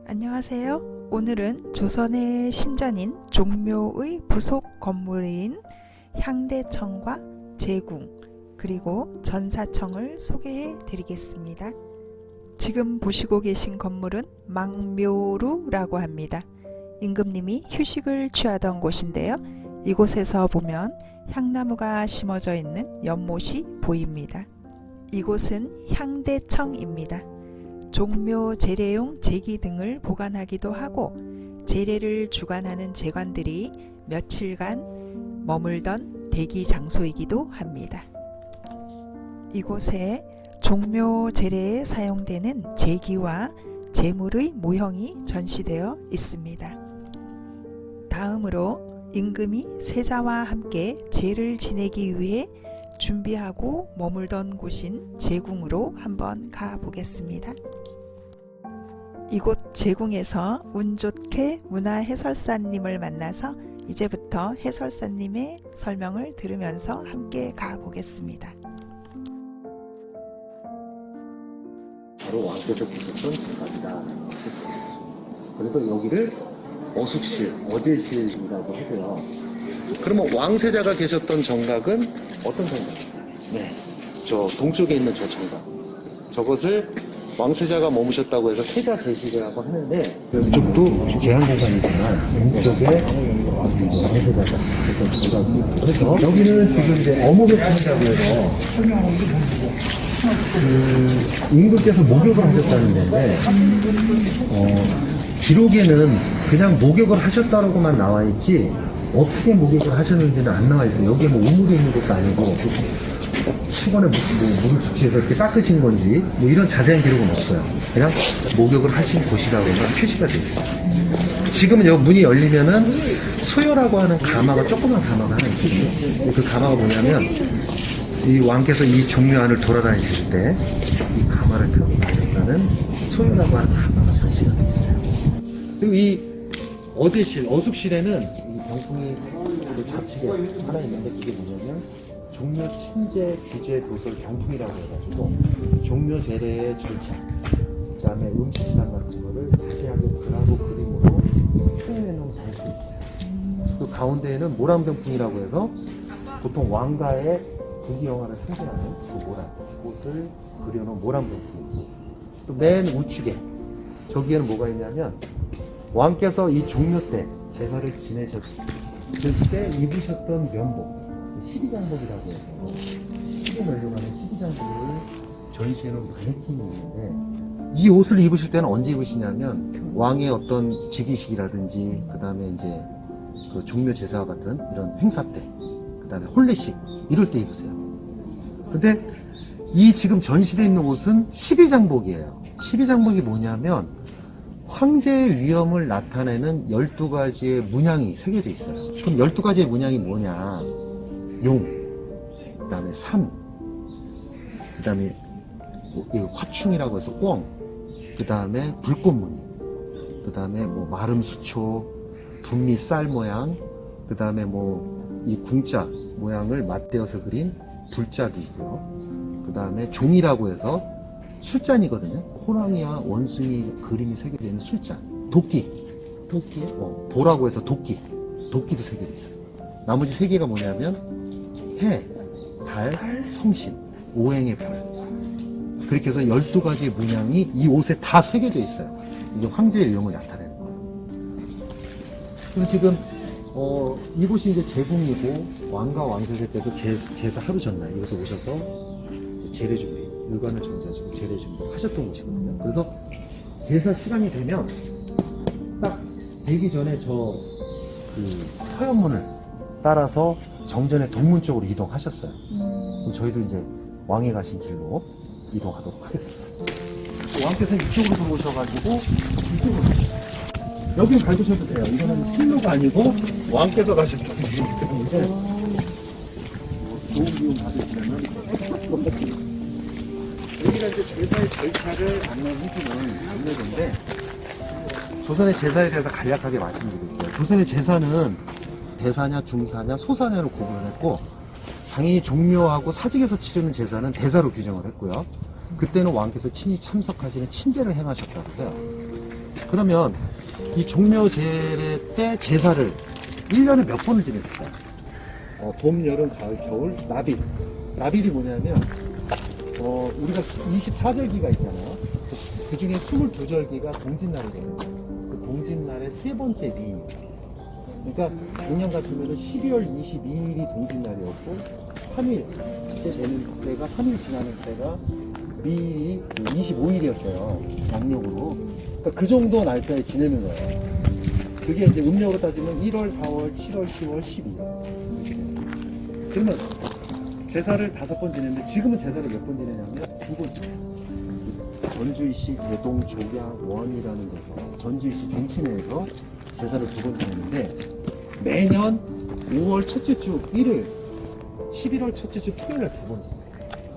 안녕하세요. 오늘은 조선의 신전인 종묘의 부속 건물인 향대청과 제궁 그리고 전사청을 소개해 드리겠습니다. 지금 보시고 계신 건물은 망묘루라고 합니다. 임금님이 휴식을 취하던 곳인데요. 이곳에서 보면 향나무가 심어져 있는 연못이 보입니다. 이곳은 향대청입니다. 종묘 제례용 제기 등을 보관하기도 하고 제례를 주관하는 제관들이 며칠간 머물던 대기 장소이기도 합니다. 이곳에 종묘 제례에 사용되는 제기와 제물의 모형이 전시되어 있습니다. 다음으로 임금이 세자와 함께 제를 지내기 위해 준비하고 머물던 곳인 제궁으로 한번 가보겠습니다. 이곳 제궁에서 운 좋게 문화해설사님을 만나서 이제부터 해설사님의 설명을 들으면서 함께 가보겠습니다. 바로 왕께서 계셨던 공간이다. 그래서 여기를 어숙실, 어제실이라고 하고요. 그러면 왕세자가 계셨던 정각은 어떤 정각입니까? 네, 저 동쪽에 있는 저 정각. 저것을 왕세자가 머무셨다고 해서 세자제실이라고 하는데 이쪽도 제한 공간이지만 이쪽에 왕세자가 계셨던 그래서 여기는 지금 이제 어목욕탕이라고 해서 임금께서 목욕을 하셨다는 데인데 기록에는 그냥 목욕을 하셨다고만 나와 있지 어떻게 목욕을 하셨는지는 안 나와 있어요. 여기에 뭐 우물이 있는 것도 아니고 수건에 물을 적시해서 이렇게 닦으신 건지 뭐 이런 자세한 기록은 없어요. 그냥 목욕을 하신 곳이라고만 표시가 되어 있어요. 지금은 여기 문이 열리면은 소요라고 하는 가마가 조그만 가마가 하나 있거든요. 그 가마가 뭐냐면 이 왕께서 이 종묘 안을 돌아다니실 때 이 가마를 들고 가셨다는 소요라고 하는 가마가 전시가 되어 있어요. 그리고 이 어제실, 어숙실에는 이 병풍이 좌측에 하나 있는데 그게 뭐냐면 종묘 친제 규제 도설 병풍이라고 해가지고 종묘 제례의 절차, 그 다음에 음식상 같은 거를 자세하게 글하고 그림으로 표현해놓은 장식이 있어요. 그 가운데에는 모란병풍이라고 해서 보통 왕가의 부귀영화를 상징하는 그 모란, 그것을 그려놓은 모란병풍이고 또 맨 우측에 저기에는 뭐가 있냐면 왕께서 이 종묘 때 제사를 지내셨을 때 입으셨던 면복 시비장복이라고 해서 시비 넣으려고 하는 시비장복을 전시해놓은 마네킹이 있는데 이 옷을 입으실 때는 언제 입으시냐면 왕의 어떤 즉위식이라든지 그 다음에 이제 그 종묘 제사와 같은 이런 행사 때 그 다음에 혼례식 이럴 때 입으세요. 근데 이 지금 전시되어 있는 옷은 시비장복이에요. 시비장복이 뭐냐면 황제의 위엄을 나타내는 12가지의 문양이 새겨져 있어요. 그럼 12가지의 문양이 뭐냐? 용, 그 다음에 산, 그 다음에 뭐 화충이라고 해서 꿩, 그 다음에 불꽃무늬, 그 다음에 뭐 마름수초, 분미 쌀 모양, 그 다음에 뭐 이 궁자 모양을 맞대어서 그린 불자도 있고요. 그 다음에 종이라고 해서 술잔이거든요. 호랑이와 원숭이 그림이 새겨져 있는 술잔. 도끼. 보라고 해서 도끼도 새겨져 있어요. 나머지 세 개가 뭐냐면 해, 달, 성신, 오행의 별. 그렇게 해서 12가지의 문양이 이 옷에 다 새겨져 있어요. 이게 황제의 위엄을 나타내는 거예요. 그래서 지금 이곳이 이제 제궁이고 왕과 왕세자께서 제사 하루 전날 이곳에 오셔서 제례 준비, 일관을 정지하시고 제례 준비 하셨던 곳이거든요. 그래서 제사 시간이 되면 딱 되기 전에 저 그 서현문을 따라서 정전의 동문 쪽으로 이동하셨어요. 그럼 저희도 이제 왕이 가신 길로 이동하도록 하겠습니다. 왕께서 이쪽으로 들어오셔가지고 이쪽으로 가셨어요. 여긴 밟으셔도 돼요. 이거는 실로가 아니고 왕께서 가셨던 길이기 때문에 좋은 기운 받으시려면 여기가 이제 제사의 절차를 안내해주는 안내인데 조선의 제사에 대해서 간략하게 말씀드릴게요. 조선의 제사는 대사냐, 중사냐, 소사냐로 구분을 했고 당연히 종묘하고 사직에서 치르는 제사는 대사로 규정을 했고요. 그때는 왕께서 친히 참석하시는 친제를 행하셨다고요. 그러면 이 종묘제례 때 제사를 1년에 몇 번을 지냈을까요? 봄, 여름, 가을, 겨울, 나빌. 나빌이 뭐냐면 우리가 24절기가 있잖아요. 그 중에 22절기가 동짓날이거든요. 그 동짓날의 세 번째 리. 그러니까 작년 같으면 12월 22일이 동짓날이었고 3일 이제 되는 때가 3일 지나는 때가 미일이 25일이었어요. 양력으로. 그러니까 그 정도 날짜에 지내는 거예요. 그게 이제 음력으로 따지면 1월, 4월, 7월, 10월, 12월. 그러면 제사를 5번 지냈는데 지금은 제사를 몇 번 지내냐면 2번 지내요. 전주시 대동 조양 원이라는 데서 전주시 종친회에서 제사를 2번 지냈는데 매년 5월 첫째 주 1일, 11월 첫째 주 토요일에 2번 지내요.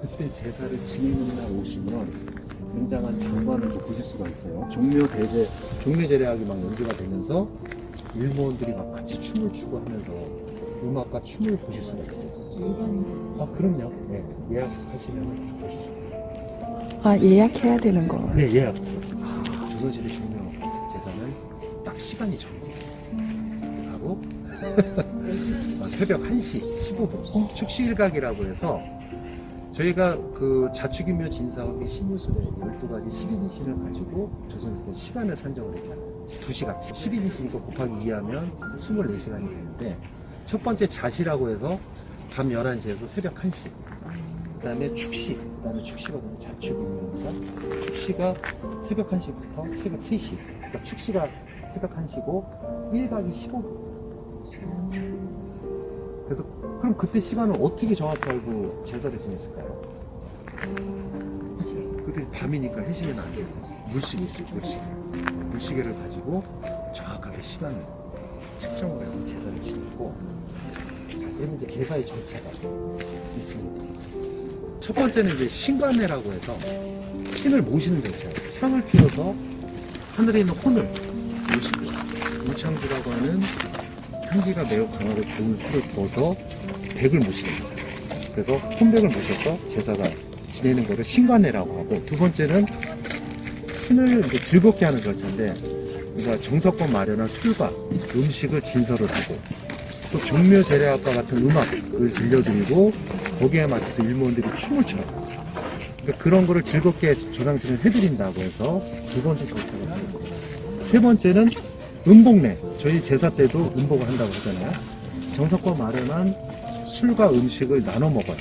그때 제사를 지내는 날 오시면 굉장한 장관을 또 보실 수가 있어요. 종묘제례하기 막 연주가 되면서 일본들이 막 같이 춤을 추고 하면서 음악과 춤을 보실 수가 있어요. 아, 그럼요. 네, 예약하시면 보실 수가 있어요. 예약해야 되는 거. 네, 예약. 조선시대 종묘 제사는 딱 시간이 정해져 있어요. 바로 새벽 1시 15분. 축시일각이라고 해서 저희가 그 자축인묘 진사업이 신유술에 12가지 12진신을 가지고 조선시대 시간을 산정을 했잖아요. 2시간. 12진신이니까 곱하기 2하면 24시간이 되는데 첫 번째 자시라고 해서 밤 11시에서 새벽 1시. 그 다음에 축시. 그 다음에 축시가 뭐냐 자축인묘니까 축시가 새벽 1시부터 새벽 3시. 그러니까 축시가 새벽 1시고 일각이 15분. 그래서 그럼 그때 시간을 어떻게 정확히 알고 제사를 지냈을까요? 그때 밤이니까 해시면 안 돼요. 물시계를 가지고 정확하게 시간을 측정을 해서 제사를 지냈고, 자, 그러면 이제 제사의 절차가 있습니다. 첫 번째는 이제 신관례라고 해서 신을 모시는 절차예요. 향을 피워서 하늘에 있는 혼을 모시고 우창주라고 하는 향기가 매우 강하고 좋은 술을 부어서 백을 모시는 거죠. 그래서 혼백을 모셔서 제사가 지내는 것을 신관례라고 하고, 두 번째는 신을 이제 즐겁게 하는 절차인데, 우리가 정석권 마련한 술과 음식을 진설을 하고, 또 종묘제례학과 같은 음악을 들려드리고 거기에 맞춰서 일본들이 춤을 춰요. 그러니까 그런 거를 즐겁게 조상신을 해드린다고 해서 두 번째 절차가 나옵니다. 세 번째는 음복례. 저희 제사 때도 음복을 한다고 하잖아요. 정석권 마련한 술과 음식을 나눠 먹어요.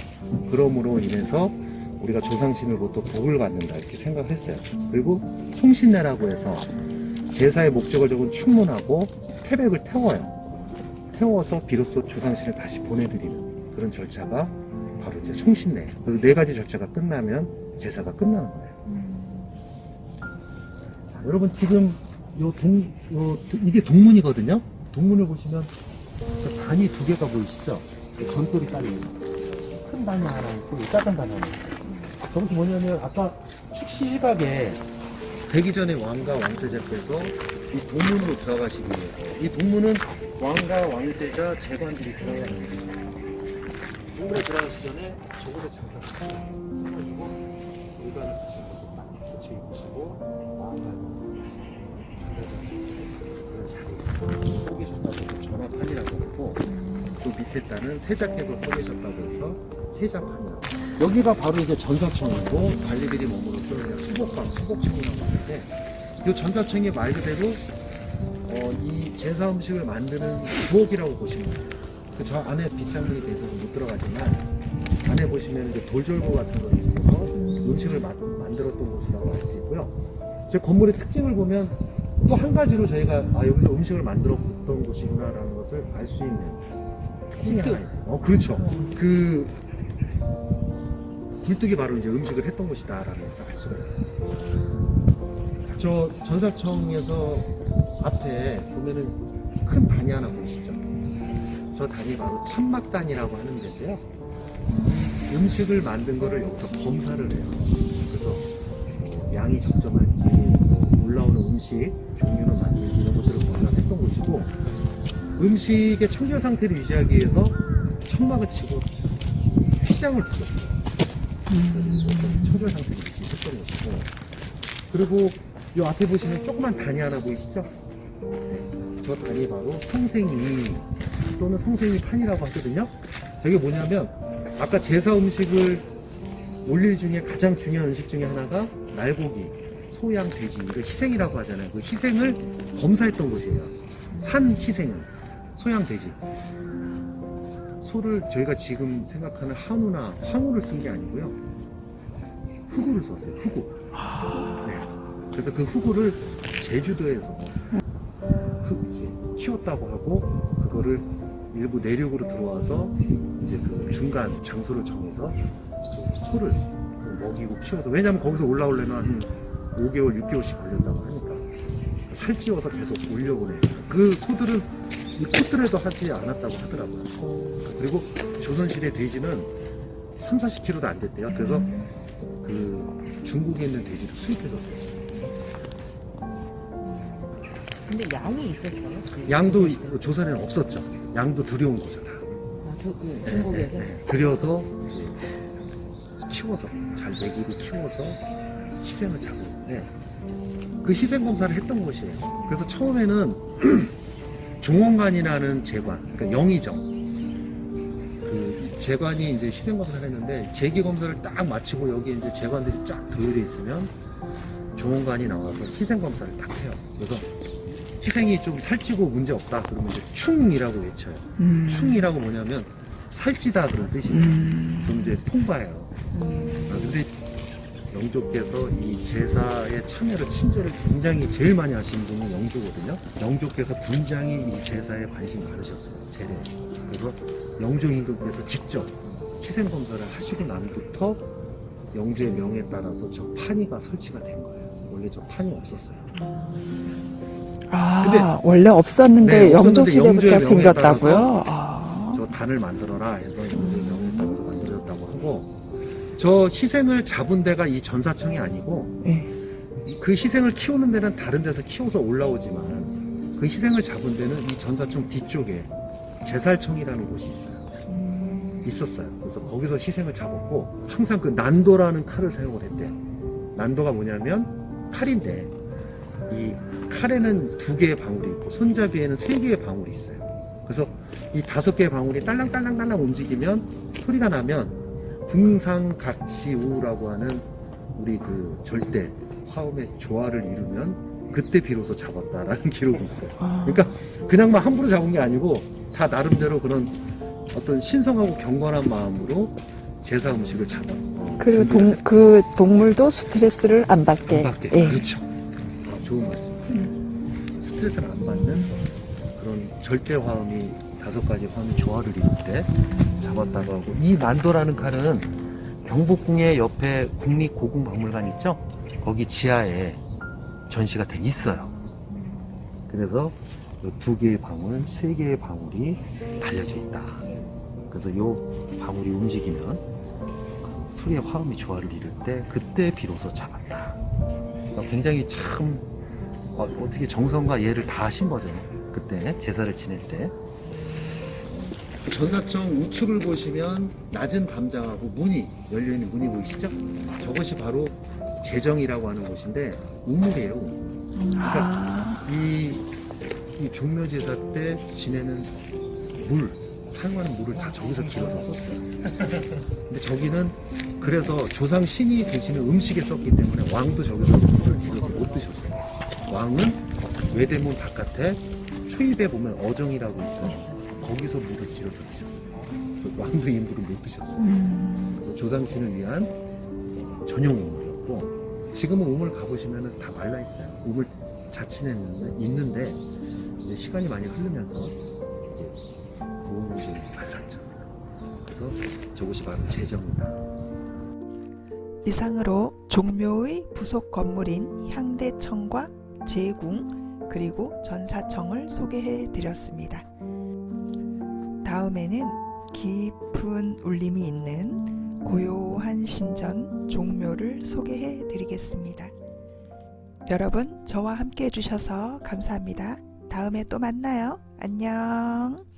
그러므로 인해서 우리가 조상신으로부터 복을 받는다 이렇게 생각을 했어요. 그리고 송신례라고 해서 제사의 목적을 적은 충문하고 태백을 태워요. 태워서 비로소 조상신을 다시 보내드리는 그런 절차가 바로 이제 송신례예요. 그 4가지 절차가 끝나면 제사가 끝나는 거예요. 자, 여러분 지금 이게 동문이거든요. 동문을 보시면 저 단이 2개가 보이시죠? 전돌이 깔려있는 큰 단이 하나 있고 작은 단이 하나 있고, 저것이 뭐냐면 아까 축시 일각에 되기 전에 왕과 왕세자께서 이 동문으로 들어가시기 위해서, 이 동문은 왕과 왕세자 재관들이 들어가야 합니다. 동문에 들어가시기 전에 저거를 잠깐 써가지고 일관을 하시고 딱 교체 입으시고 왕과 그런 자리에 서 계셨다고 해서 전합판이라고 하고, 그 밑에 따는 세작해서 서 계셨다고 해서 세작판이라고. 여기가 바로 이제 전사청이고 관리들이 머무르던 수복방, 수복청이라고 하는데, 이 전사청이 말 그대로 이 제사 음식을 만드는 부엌이라고 보시면 돼요. 그 저 안에 빗장문이 돼 있어서 못 들어가지만 안에 보시면 이제 돌졸구 같은 거 있어서 음식을 만들었던 곳이라고 할 수 있고요. 제 건물의 특징을 보면 또 한 가지로 저희가 여기서 음식을 만들었던 곳이구나라는 것을 알 수 있는 특징이 하나 있어요. 그렇죠. 그 굴뚝이 바로 이제 음식을 했던 곳이다라는 것을 알 수가 있어요. 저 전사청에서 앞에 보면은 큰 단이 하나 보이시죠? 저 단이 바로 참막단이라고 하는 데인데요. 음식을 만든 거를 여기서 검사를 해요. 그래서 양이 적정한지, 올라오는 음식 종류는 맞는지 이런 것들을 검사했던 곳이고, 음식의 청결 상태를 유지하기 위해서 천막을 치고 휘장을 붙였어요. 처절 상태로 있었던 것이고, 그리고 이 앞에 보시면 조그만 단이 하나 보이시죠? 네, 저 단이 바로 성생이 또는 성생이 판이라고 하거든요. 저게 뭐냐면 아까 제사 음식을 올릴 중에 가장 중요한 음식 중에 하나가 날고기, 소양, 돼지, 이걸 희생이라고 하잖아요. 그 희생을 검사했던 곳이에요. 산 희생을, 소양, 돼지. 소를 저희가 지금 생각하는 한우나 황우를 쓴 게 아니고요. 흑우를 썼어요. 흑우. 네. 그래서 그 흑우를 제주도에서 이제 키웠다고 하고, 그거를 일부 내륙으로 들어와서 이제 그 중간 장소를 정해서 그 소를 먹이고 키워서, 왜냐면 거기서 올라오려면 한 5개월, 6개월씩 걸린다고 하니까 살찌워서 계속 올려보내요. 그 소들은 이 콧들에도 하지 않았다고 하더라고요. 그리고 조선시대 돼지는 3, 40kg도 안 됐대요. 그래서 그 중국에 있는 돼지를 수입해서 썼어요. 근데 양이 있었어요? 양도 조선에는 없었죠. 양도 들여온 거죠, 다. 중국에서? 네. 들여서 이제 키워서, 잘 먹이고 키워서 희생을 잡았는데, 그 희생 검사를 했던 곳이에요. 그래서 처음에는 종원관이라는 재관, 그러니까 영의정, 그 재관이 이제 희생 검사를 했는데, 재기 검사를 딱 마치고 여기 이제 재관들이 쫙 도열해 있으면 종원관이 나와서 희생 검사를 딱 해요. 그래서 희생이 좀 살찌고 문제 없다 그러면 이제 충이라고 외쳐요. 충이라고 뭐냐면 살찌다 그런 뜻이에요. 그럼 이제 통과해요. 근데 영조께서 이 제사의 참여를, 친제를 굉장히 제일 많이 하시는 분은 영조거든요. 영조께서 굉장히 이 제사에 관심이 많으셨어요, 제례. 그래서 영조 임금께서 직접 희생 검사를 하시고 난부터 영조의 명에 따라서 저 판이가 설치가 된 거예요. 원래 저 판이 없었어요. 근데 원래 없었는데 네, 영조 없었는데 시대부터 영조의 생겼다고요? 저 단을 만들어라 해서 영조의 명에 따라서 만들어졌다고 하고, 저 희생을 잡은 데가 이 전사청이 아니고, 네. 그 희생을 키우는 데는 다른 데서 키워서 올라오지만, 그 희생을 잡은 데는 이 전사청 뒤쪽에 제살청이라는 곳이 있어요. 있었어요. 그래서 거기서 희생을 잡았고, 항상 그 난도라는 칼을 사용을 했대요. 난도가 뭐냐면 칼인데, 이 칼에는 2개의 방울이 있고 손잡이에는 3개의 방울이 있어요. 그래서 이 5개의 방울이 딸랑딸랑딸랑 움직이면, 소리가 나면 궁상각시우라고 하는 우리 그 절대 화음의 조화를 이루면 그때 비로소 잡았다라는 기록이 있어요. 그러니까 그냥 막 함부로 잡은 게 아니고 다 나름대로 그런 어떤 신성하고 경건한 마음으로 제사 음식을 잡았고, 그리고 그 동물도 스트레스를 안 받게. 안 받게. 예. 그렇죠. 좋은 말씀. 스트레스를 안 받는 그런 절대 화음이 5가지 화음이 조화를 이룰 때 잡았다고 하고, 이 난도라는 칼은 경복궁의 옆에 국립고궁박물관 있죠? 거기 지하에 전시가 돼 있어요. 그래서 2개의 방울, 3개의 방울이 달려져 있다. 그래서 요 방울이 움직이면 그 소리의 화음이 조화를 이룰 때 그때 비로소 잡았다. 그러니까 굉장히 참 어떻게 정성과 예를 다 하신 거죠. 그때 제사를 지낼 때. 전사청 우측을 보시면 낮은 담장하고 문이 열려있는 문이 보이시죠? 저것이 바로 제정이라고 하는 곳인데 우물이에요. 그러니까 이 종묘제사 때 지내는 사용하는 물을 다 저기서 길어서 썼어요. 근데 저기는 그래서 조상 신이 드시는 음식에 썼기 때문에 왕도 저기서 물을 길어서 못 드셨어요. 왕은 외대문 바깥에 초입에 보면 어정이라고 있어요. 거기서 물을 길어서 드셨어요. 그래서 왕도 이 물을 못 드셨어요. 그래서 조상신을 위한 전용 우물이었고, 지금은 우물 가보시면 다 말라 있어요. 우물 자칫에 있는데 이제 시간이 많이 흐르면서 이제 우물이 말랐죠. 그래서 저곳이 바로 제정이다. 이상으로 종묘의 부속 건물인 향대청과 제궁 그리고 전사청을 소개해 드렸습니다. 다음에는 깊은 울림이 있는 고요한 신전 종묘를 소개해 드리겠습니다. 여러분, 저와 함께 해주셔서 감사합니다. 다음에 또 만나요. 안녕.